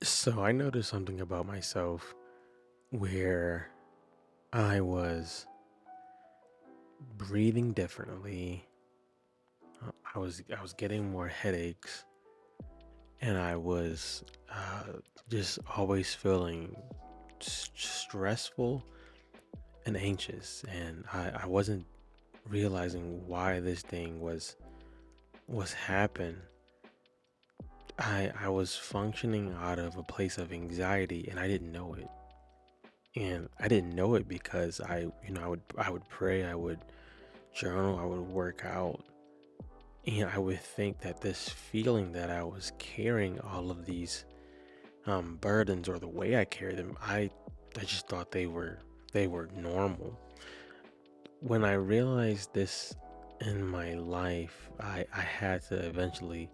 So I noticed something about myself where I was breathing differently. I was getting more headaches, and I was just always feeling stressful and anxious, and I wasn't realizing why this thing was happen. I was functioning out of a place of anxiety, and I didn't know it. And I didn't know it because I would pray, I would journal, I would work out, and I would think that this feeling that I was carrying all of these burdens, or the way I carry them, I just thought they were normal. When I realized this in my life, I had to eventually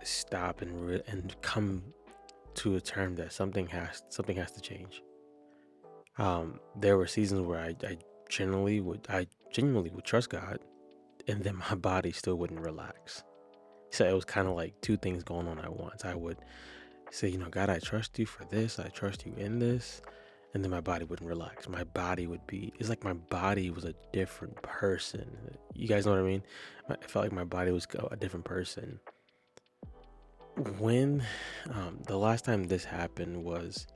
stop and come to a term that something has to change. There were seasons where I genuinely would trust God, and then my body still wouldn't relax. So it was kind of like two things going on at once. I would say, God, I trust you for this. I trust you in this. And then my body wouldn't relax. It's like my body was a different person. You guys know what I mean? I felt like my body was a different person. When the last time this happened was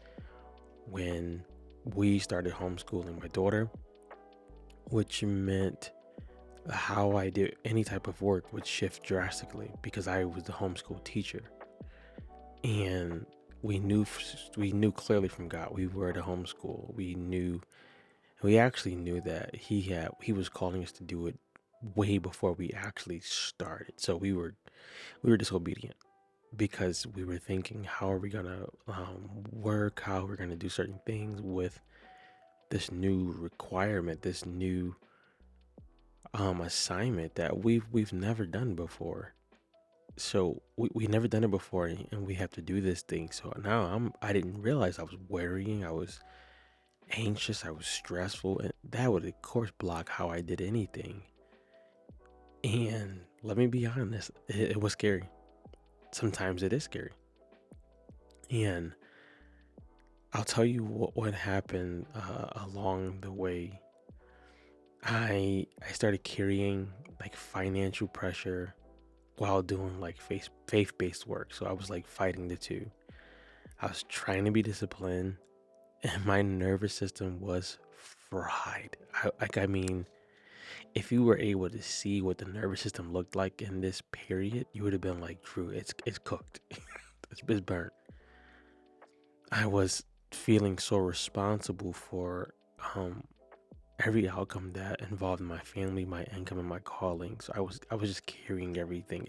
when we started homeschooling my daughter, which meant how I did any type of work would shift drastically because I was the homeschool teacher. And we knew clearly from God we were to homeschool. We actually knew that he was calling us to do it way before we actually started. So we were disobedient because we were thinking, how are we gonna work? How are we gonna do certain things with this new requirement, this new assignment that we've never done before. So we never done it before, and we have to do this thing. So now I didn't realize I was worrying, I was anxious, I was stressful, and that would of course block how I did anything. And let me be honest, it was scary. Sometimes it is scary. And I'll tell you what happened along the way. I started carrying like financial pressure while doing like faith-based work. So I was like fighting the two. I was trying to be disciplined, and my nervous system was fried. I mean, if you were able to see what the nervous system looked like in this period, you would have been like, Drew, it's cooked. It's burnt. I was feeling so responsible for um every outcome that involved my family, my income, and my calling. So I was just carrying everything.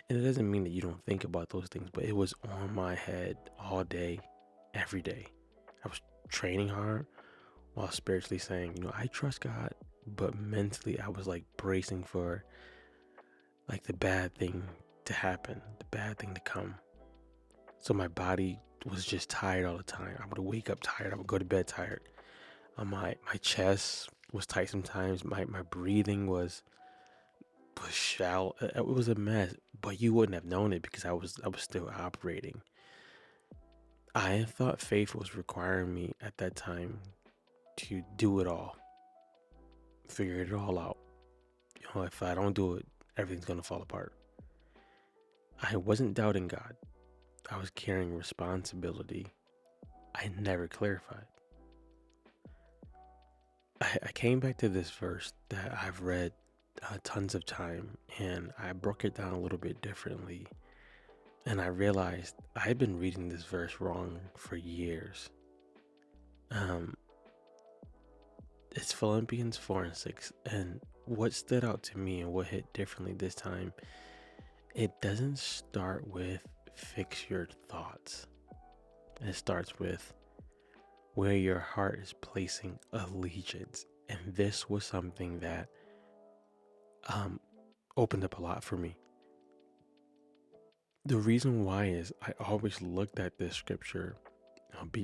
And it doesn't mean that you don't think about those things, but it was on my head all day, every day. I was training hard while spiritually saying, I trust God, but mentally I was like bracing for like the bad thing to happen, the bad thing to come. So my body was just tired all the time. I would wake up tired. I would go to bed tired. My chest was tight sometimes. My breathing was shallow. It was a mess, but you wouldn't have known it because I was still operating. I thought faith was requiring me at that time to do it all, figure it all out. If I don't do it, everything's gonna fall apart. I wasn't doubting God. I was carrying responsibility. I never clarified. I came back to this verse that I've read tons of time, and I broke it down a little bit differently. And I realized I had been reading this verse wrong for years. Um, it's Philippians 4 and 6. And what stood out to me and what hit differently this time, it doesn't start with fix your thoughts. It starts with where your heart is placing allegiance. And this was something that um, opened up a lot for me. The reason why is I always looked at this scripture, be